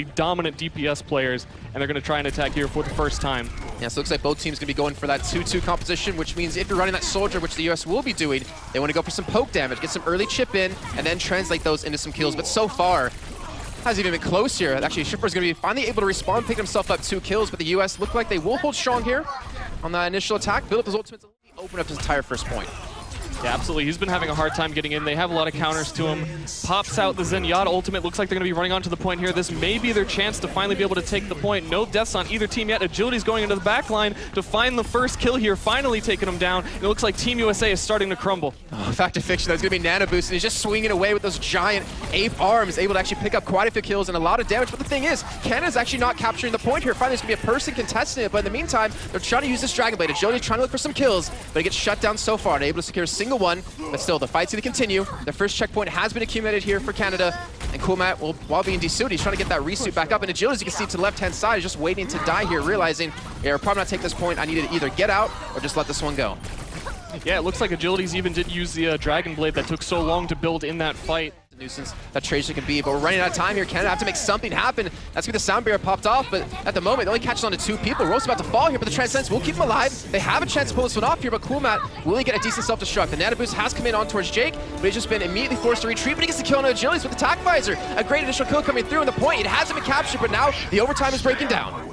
dominant DPS players, and they're going to try and attack here for the first time. Yeah, so it looks like both teams going to be going for that 2-2 composition, which means if you're running that soldier, which the US will be doing, they want to go for some poke damage, get some early chip in, and then translate those into some kills. But so far, hasn't even been close here. Actually, Schiffer's going to be finally able to respawn, pick himself up 2 kills, but the US look like they will hold strong here on that initial attack, build up his ultimates, open up his entire first point. Yeah, absolutely. He's been having a hard time getting in. They have a lot of counters to him. Pops out the Zenyatta ultimate. Looks like they're going to be running onto the point here. This may be their chance to finally be able to take the point. No deaths on either team yet. Agility's going into the back line to find the first kill here, finally taking him down. It looks like Team USA is starting to crumble. Oh, Fact of Fiction, that's going to be Nano Boost, and he's just swinging away with those giant ape arms, able to actually pick up quite a few kills and a lot of damage. But the thing is, Canada's actually not capturing the point here. Finally, there's going to be a person contesting it, but in the meantime, they're trying to use this Dragon Blade. Agility's trying to look for some kills, but he gets shut down so far. They're able to secure a single one, but still, the fight's going to continue. The first checkpoint has been accumulated here for Canada, and Coolmat, well, while being desuited, he's trying to get that resuit back up, and Agility, as you can see to the left-hand side, is just waiting to die here, realizing, yeah, probably not take this point. I need to either get out or just let this one go. Yeah, it looks like Agility's even did use the Dragon Blade that took so long to build in that fight. Nuisance that Tracer can be, but we're running out of time here. Canada have to make something happen. That's where the sound barrier popped off, but at the moment, it only catches on to 2 people. Rose's about to fall here, but the Transcendence will keep him alive. They have a chance to pull this one off here, but Coolmat will get a decent self-destruct. The Nano Boost has come in on towards Jake, but he's just been immediately forced to retreat, but he gets the kill on Agilities with the Attack Visor. A great initial kill coming through, and the point, it hasn't been captured, but now the overtime is breaking down.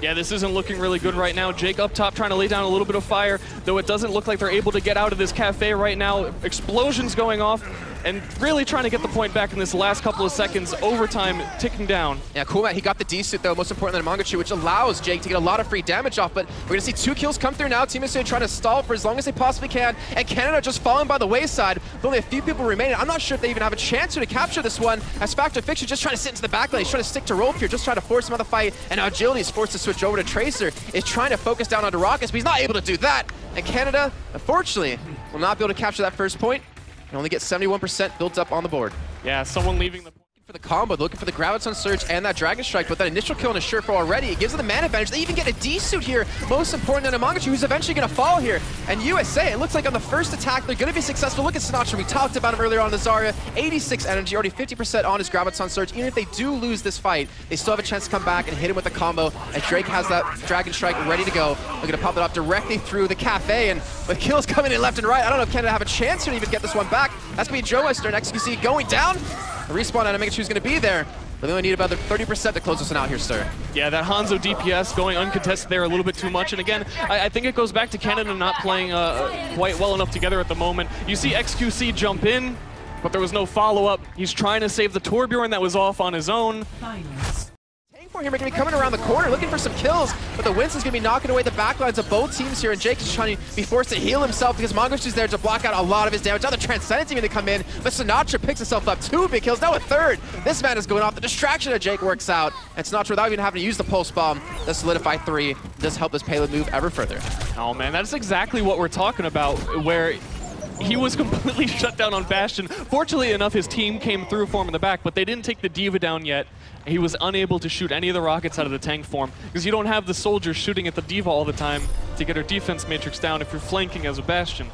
Yeah, this isn't looking really good right now. Jake up top trying to lay down a little bit of fire, though it doesn't look like they're able to get out of this cafe right now. Explosions going off, and really trying to get the point back in this last couple of seconds. Overtime ticking down. Yeah, Coolmat, he got the D-suit though, most importantly the Mangachu, which allows Jake to get a lot of free damage off, but we're gonna see 2 kills come through now. Team USA trying to stall for as long as they possibly can, and Canada just falling by the wayside with only a few people remaining. I'm not sure if they even have a chance here to capture this one, as Fact of Fiction just trying to sit into the back lane. He's trying to stick to rope here, just trying to force him out of the fight, and now Agility is forced to switch over to Tracer, is trying to focus down onto Rockets, but he's not able to do that, and Canada, unfortunately, will not be able to capture that first point. And only get 71% built up on the board. Yeah, someone leaving the for the combo, looking for the Graviton Surge and that Dragon Strike, but that initial kill on a Surefour already, it gives them the man advantage. They even get a D-suit here, most important than a Mangachu, who's eventually going to fall here. And USA, it looks like on the first attack, they're going to be successful. Look at Sinatra, we talked about him earlier on the Zarya, 86 energy, already 50% on his Graviton Surge. Even if they do lose this fight, they still have a chance to come back and hit him with a combo, and Drake has that Dragon Strike ready to go. They're going to pop it off directly through the cafe, and with kills coming in left and right, I don't know if Canada have a chance to even get this one back. That's going to be Joe Wester, and XQC going down. The respawn on Mangachu is going to be there, but they only need about 30% to close this one out here, sir. Yeah, that Hanzo DPS going uncontested there a little bit too much, and again, I think it goes back to Canada not playing quite well enough together at the moment. You see XQC jump in, but there was no follow-up. He's trying to save the Torbjorn that was off on his own. Here, we're going to be coming around the corner looking for some kills, but the Winston's going to be knocking away the backlines of both teams here, and Jake is trying to be forced to heal himself because Mangachu's there to block out a lot of his damage. Now the Transcendence even to come in, but Sinatra picks himself up 2 big kills, now a 3rd. This man is going off. The distraction of Jake works out, and Sinatra, without even having to use the Pulse Bomb, does solidify 3, does help this payload move ever further. Oh man, that's exactly what we're talking about, where he was completely shut down on Bastion. Fortunately enough, his team came through for him in the back, but they didn't take the D.Va down yet. He was unable to shoot any of the rockets out of the tank form because you don't have the soldiers shooting at the D.Va all the time to get her defense matrix down if you're flanking as a Bastion.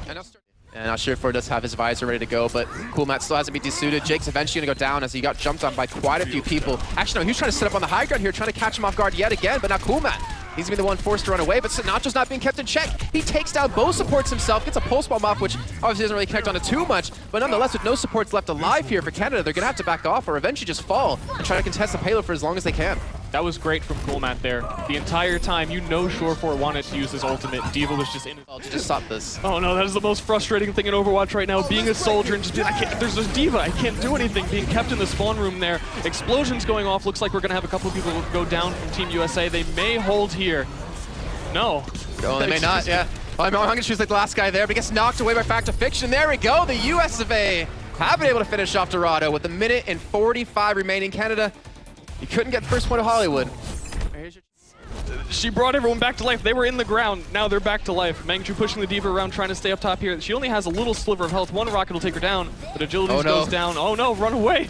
And now Surefour does have his visor ready to go, but Coolmat still hasn't been desuited. Jake's eventually going to go down as he got jumped on by quite a few people. Actually, no, he was trying to set up on the high ground here, trying to catch him off guard yet again, but now Coolmat, he's going to be the one forced to run away, but Sinatra's not being kept in check. He takes down both supports himself, gets a Pulse Bomb off, which obviously doesn't really connect onto too much, but nonetheless, with no supports left alive here for Canada, they're going to have to back off or eventually just fall and try to contest the payload for as long as they can. That was great from Coolmat there. The entire time, you know Surefour wanted to use his ultimate. D.Va was just in it. Well, just stop this. Oh no, that is the most frustrating thing in Overwatch right now. Being a soldier and just being, there's this D.Va, I can't do anything. Being kept in the spawn room there. Explosions going off. Looks like we're going to have a couple of people go down from Team USA. They may hold here. No. Oh, they may not, yeah. I'm going to choose like the last guy there, but he gets knocked away by Fact of Fiction. There we go. The US of A have been able to finish off Dorado with 1:45 remaining. Canada, you couldn't get the first point of Hollywood. She brought everyone back to life. They were in the ground. Now they're back to life. Mangachu pushing the D.Va around, trying to stay up top here. She only has a little sliver of health. One rocket will take her down, but Agilities goes down. Oh no, run away.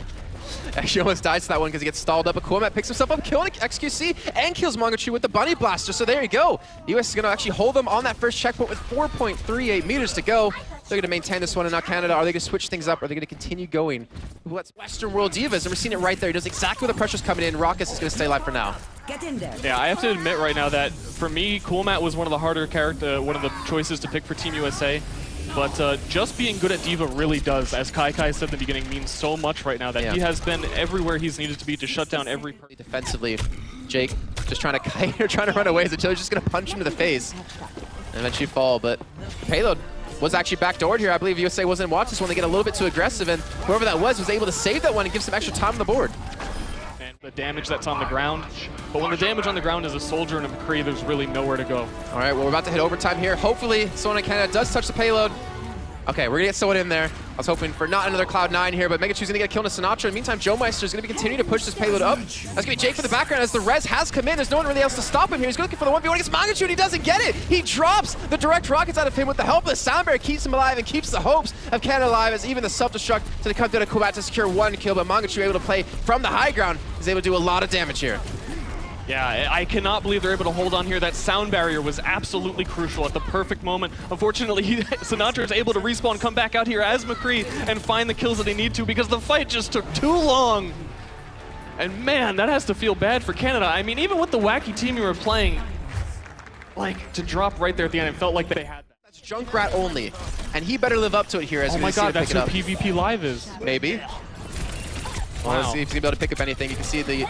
Actually almost dies to that one because he gets stalled up. But Coolmat picks himself up, killing XQC, and kills Mangachu with the Bunny Blaster. So there you go. The US is going to actually hold them on that first checkpoint with 4.38 meters to go. They're going to maintain this one, and now Canada, are they going to switch things up? Or are they going to continue going? Let's Western World Divas, and we're seeing it right there. He knows exactly where the pressure's coming in. Raucus is going to stay alive for now. Get in there. Yeah, I have to admit right now that for me, Coolmat was one of the harder one of the choices to pick for Team USA. But just being good at D.Va really does, as Kai said in the beginning, means so much right now that he has been everywhere he's needed to be to shut down every... Defensively, Jake just trying to kite or trying to run away as Achilles just going to punch him to the face. And eventually fall, but the payload was actually backdoored here. I believe USA wasn't watching this one. They get a little bit too aggressive, and whoever that was able to save that one and give some extra time on the board. And the damage that's on the ground. But when the damage on the ground is a soldier and a McCree, there's really nowhere to go. All right, well, we're about to hit overtime here. Hopefully, someone in Canada does touch the payload. Okay, we're going to get someone in there. I was hoping for not another Cloud9 here, but Megachu's going to get a kill to Sinatra. In the meantime, Joe Meister is going to be continuing to push this payload up. That's going to be Jake for the background as the res has come in. There's no one really else to stop him here. He's looking for the 1v1 against Mangachu, and he doesn't get it. He drops the direct rockets out of him with the help of the Sound Barrier, keeps him alive and keeps the hopes of Canada alive as even the self-destruct to come through to Kubat to secure one kill, but Mangachu able to play from the high ground. He's able to do a lot of damage here. Yeah, I cannot believe they're able to hold on here. That sound barrier was absolutely crucial at the perfect moment. Unfortunately, Sinatra is able to respawn, come back out here as McCree, and find the kills that they need to because the fight just took too long. And man, that has to feel bad for Canada. I mean, even with the wacky team you were playing, like, to drop right there at the end, it felt like they had that. That's Junkrat only, and he better live up to it here as oh my god, that's what PvP Live is. Maybe. Well, let's see if he's going to be able to pick up anything. You can see the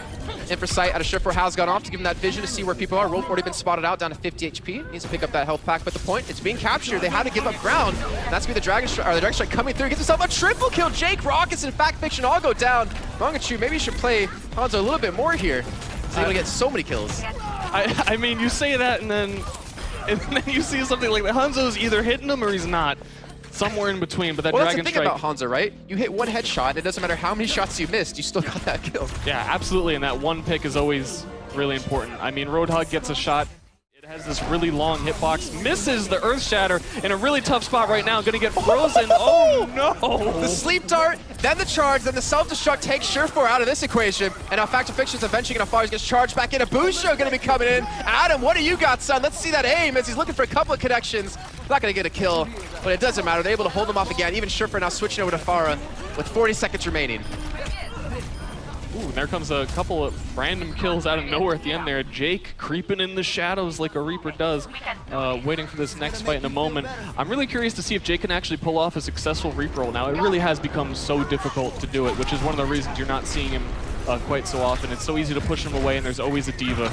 infra sight out of Shift4 has gone off to give him that vision to see where people are. Rolf already been spotted out down to 50 HP. Needs to pick up that health pack, but the point, it's being captured. They had to give up ground. And that's going to be the Dragon Strike coming through. Gets himself a triple kill. Jake, Raucus, and Fact Fiction all go down. Mangachu, maybe you should play Hanzo a little bit more here. He's able to get so many kills. I mean, you say that and then you see something like that. Hanzo's either hitting him or he's not. Somewhere in between, but that Dragon Strike... That's the thing about Hanzo, right? You hit one headshot, and it doesn't matter how many shots you missed, you still got that kill. Yeah, absolutely, and that one pick is always really important. I mean, Roadhog gets a shot. It has this really long hitbox, misses the Earth Shatter in a really tough spot right now, gonna get frozen. Oh no! The sleep dart, then the charge, then the self-destruct takes Shift4 out of this equation, and now Fact of Fiction's eventually gonna fire, he gets charged back in. A Busho gonna be coming in. Adam, what do you got, son? Let's see that aim as he's looking for a couple of connections. Not gonna get a kill, but it doesn't matter. They're able to hold him off again. Even Shift4 now switching over to Farah with 40 seconds remaining. Ooh, and there comes a couple of random kills out of nowhere at the end there. Jake creeping in the shadows like a Reaper does, waiting for this next fight in a moment. I'm really curious to see if Jake can actually pull off a successful Reaper roll. Now, it really has become so difficult to do it, which is one of the reasons you're not seeing him quite so often. It's so easy to push him away, and there's always a D.Va.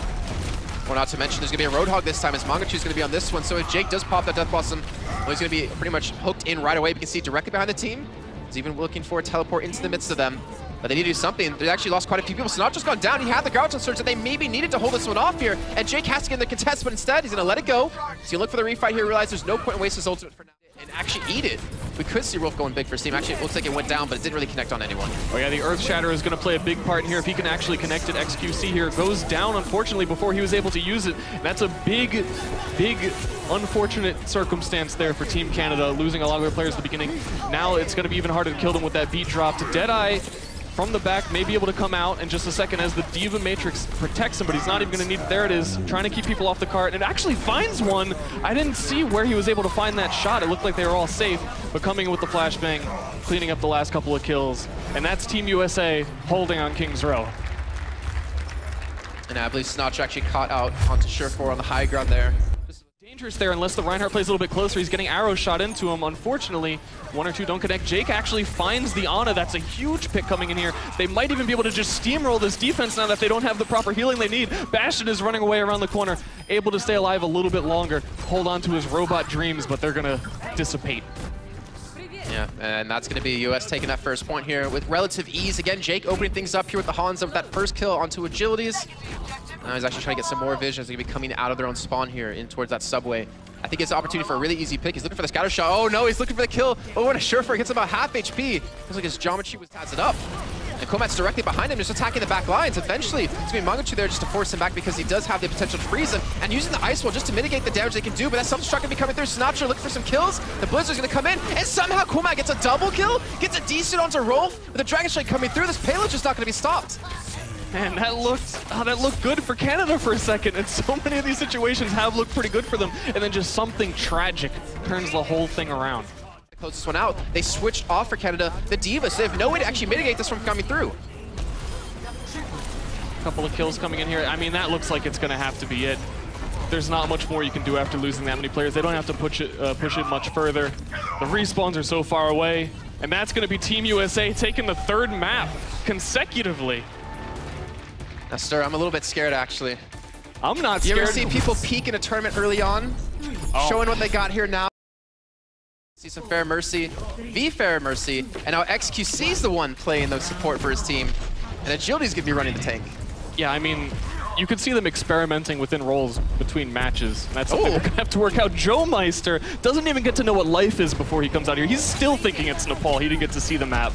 Well, not to mention there's going to be a Roadhog this time as Mangachu's going to be on this one. So if Jake does pop that Death Blossom, well, he's going to be pretty much hooked in right away. We can see directly behind the team. He's even looking for a teleport into the midst of them. But they need to do something. They actually lost quite a few people. Sinatra's gone down. He had the Grouch on Surge that they maybe needed to hold this one off here. And Jake has to get in the contest, but instead he's going to let it go. So you look for the refight here, realize there's no point in wasting his ultimate for now. And actually eat it. We could see Rolf going big for Steam. Actually, it looks like it went down, but it didn't really connect on anyone. Oh yeah, the Earth Shatter is going to play a big part in here. If he can actually connect it, XQC here goes down, unfortunately, before he was able to use it. And that's a big, big, unfortunate circumstance there for Team Canada, losing a lot of their players at the beginning. Now it's going to be even harder to kill them with that beat drop. To Deadeye from the back, may be able to come out in just a second as the D.Va Matrix protects him, but he's not even going to need it. There it is, trying to keep people off the cart, and it actually finds one. I didn't see where he was able to find that shot. It looked like they were all safe, but coming in with the flashbang, cleaning up the last couple of kills. And that's Team USA holding on King's Row. And I believe Sinatra actually caught out onto Shift4 on the high ground there. Dangerous there unless the Reinhardt plays a little bit closer. He's getting arrows shot into him. Unfortunately, one or two don't connect. Jake actually finds the Ana. That's a huge pick coming in here. They might even be able to just steamroll this defense now that they don't have the proper healing they need. Bastion is running away around the corner, able to stay alive a little bit longer, hold on to his robot dreams, but they're going to dissipate. Yeah, and that's going to be US taking that first point here with relative ease. Again, Jake opening things up here with the Hanzo with that first kill onto Agilities. Now he's actually trying to get some more vision as they're going to be coming out of their own spawn here in towards that subway. I think it's an opportunity for a really easy pick. He's looking for the scatter shot. Oh no, he's looking for the kill. Oh, what a Shift4 gets about half HP. Looks like his geometry has it up. And Komat's directly behind him, just attacking the back lines. Eventually, it's going to be Mangachu there just to force him back because he does have the potential to freeze him. And using the Ice Wall just to mitigate the damage they can do, but that self-destruct going to be coming through. Sinatra looking for some kills. The Blizzard's going to come in, and somehow Komat gets a double kill, gets a D-suit onto Rolf. With the Dragon Strike coming through, this payload's just not going to be stopped. Man, that looked good for Canada for a second, and so many of these situations have looked pretty good for them, and then just something tragic turns the whole thing around. Close this one out. They switched off for Canada the D.Va, so they have no way to actually mitigate this from coming through. Couple of kills coming in here. I mean, that looks like it's going to have to be it. There's not much more you can do after losing that many players. They don't have to push it much further. The respawns are so far away, and that's going to be Team USA taking the third map consecutively. Now, Stir, I'm a little bit scared, actually. I'm not scared. You ever see people peak in a tournament early on? Showing what they got here now. See some Fair Mercy, V Fair Mercy, and now XQC's the one playing the support for his team. And Agility's going to be running the tank. Yeah, I mean, you could see them experimenting within roles between matches. And that's something we're going to have to work out. Joe Meister doesn't even get to know what life is before he comes out here. He's still thinking it's Nepal. He didn't get to see the map.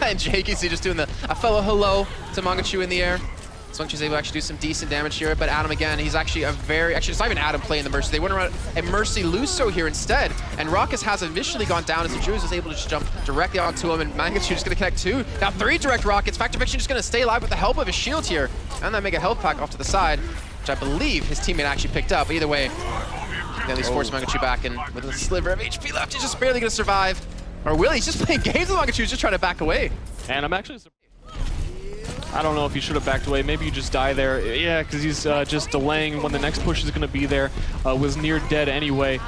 And Jake, you see just doing a fellow hello to Mangachu in the air. Swungchu's able to actually do some decent damage here, but Adam again, he's actually actually it's not even Adam playing the Mercy. They went around a Mercy Luso here instead, and Raucus has initially gone down as the Jews is able to just jump directly onto him, and Mangachu just gonna connect two. Now 3 direct rockets. Factor Fiction just gonna stay alive with the help of his shield here, and that Mega Health Pack off to the side, which I believe his teammate actually picked up. But either way, then they force Mangachu back, and with a sliver of HP left, he's just barely gonna survive. Or will he's just playing games with Mangachu, he's just trying to back away. And I'm actually I don't know if he should have backed away. Maybe you just die there. Yeah, because he's just delaying when the next push is going to be there. Was near dead anyway.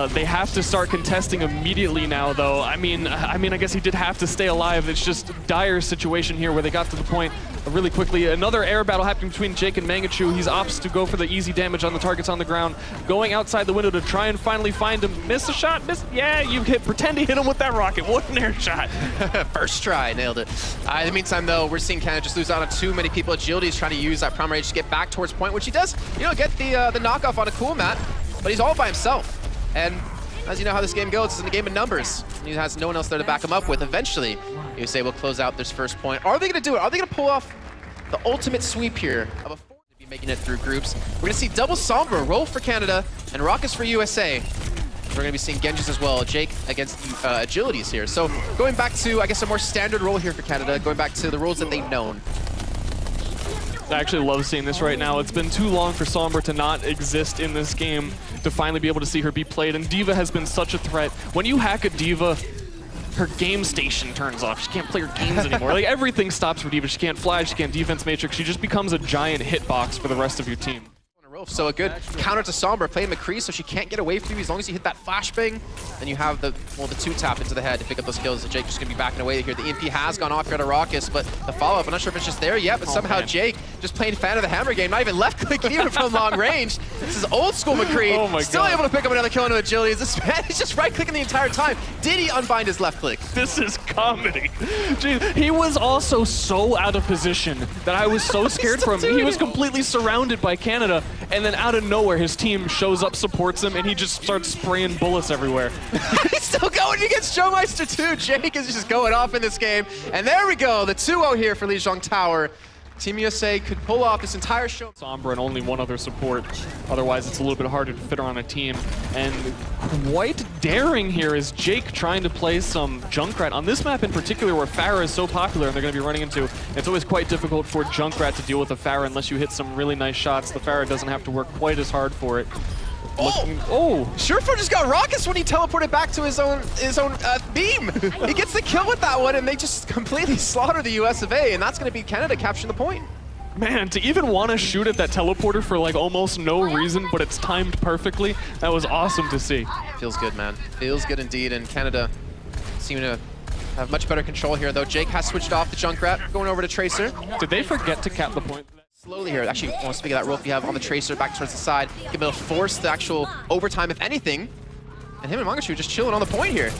They have to start contesting immediately now, though. I mean, I guess he did have to stay alive. It's just a dire situation here where they got to the point really quickly. Another air battle happening between Jake and Mangachu. He's opts to go for the easy damage on the targets on the ground, going outside the window to try and finally find him. Miss a shot? Miss? Yeah, you pretend to hit him with that rocket. What an air shot. First try, nailed it. In the meantime, though, we're seeing Canada just lose out on too many people. Agility is trying to use that Prime Rage to get back towards point, which he does, get the knockoff on a cool mat, but he's all by himself. And as you know how this game goes, it's in a game of numbers. He has no one else there to back him up with. Eventually, USA will close out this first point. Are they going to do it? Are they going to pull off the ultimate sweep here of a 4 to be making it through groups? We're going to see double Sombra roll for Canada and Raucus for USA. We're going to be seeing Genjis as well. Jake against Agilities here. So going back to, I guess, a more standard role here for Canada, going back to the roles that they've known. I actually love seeing this right now. It's been too long for Sombra to not exist in this game, to finally be able to see her be played, and D.Va has been such a threat. When you hack a D.Va, her game station turns off. She can't play her games anymore. Like, everything stops for D.Va. She can't fly, she can't defense matrix. She just becomes a giant hitbox for the rest of your team. So a good counter to Sombra, playing McCree so she can't get away from you as long as you hit that flashbang. Then you have the 2-tap into the head to pick up those kills. So Jake just going to be backing away here. The EMP has gone off here to Raucus, but the follow-up, I'm not sure if it's just there yet, but somehow Jake just playing fan of the hammer game, not even left-click even from long range. This is old-school McCree, still able to pick up another kill into Agility. This man is just right-clicking the entire time. Did he unbind his left-click? This is comedy. Jeez, he was also so out of position that I was so scared for him. He was completely surrounded by Canada, and then out of nowhere, his team shows up, supports him, and he just starts spraying bullets everywhere. He's still going against Joe Meister too. Jake is just going off in this game. And there we go, the 2-0 here for Lijang Tower. Team USA could pull off this entire show. Sombra and only one other support. Otherwise, it's a little bit harder to fit her on a team. And quite daring here is Jake trying to play some Junkrat. On this map in particular, where Pharah is so popular and they're going to be running into, it's always quite difficult for Junkrat to deal with a Pharah unless you hit some really nice shots. The Pharah doesn't have to work quite as hard for it. Surefour just got Raucus when he teleported back to his own beam. He gets the kill with that one, and they just completely slaughter the US of A, and that's going to be Canada capturing the point. Man, to even want to shoot at that teleporter for like almost no reason, but it's timed perfectly, that was awesome to see. Feels good, man. Feels good indeed, and Canada seem to have much better control here, though. Jake has switched off the Junkrat, going over to Tracer. Did they forget to cap the point? Slowly here, actually, speaking of that rope you have on the Tracer back towards the side, give it a force the actual overtime, if anything. And him and Mangachu just chilling on the point here.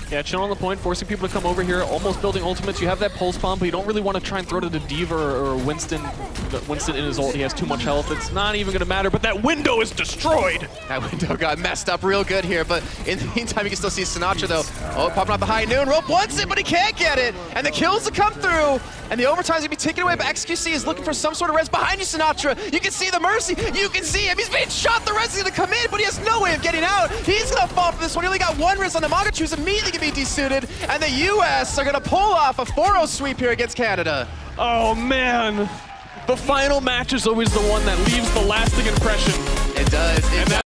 Yeah, chilling on the point, forcing people to come over here, almost building ultimates. You have that pulse bomb, but you don't really want to try and throw it to D.Va or Winston. Winston in his ult, he has too much health. It's not even going to matter, but that window is destroyed. That window got messed up real good here, but in the meantime, you can still see Sinatra, though. Oh, popping out the high noon. Rope wants it, but he can't get it. And the kills to come through. And the overtime's going to be taken away, but XQC is looking for some sort of res behind you, Sinatra. You can see the Mercy. You can see him. He's being shot. The res is going to come in, but he has no way of getting out. He's going to fall for this one. He only got one res on the Mangachu, who's immediately going to be desuited. And the US are going to pull off a 4-0 sweep here against Canada. Oh, man. The final match is always the one that leaves the lasting impression. It does.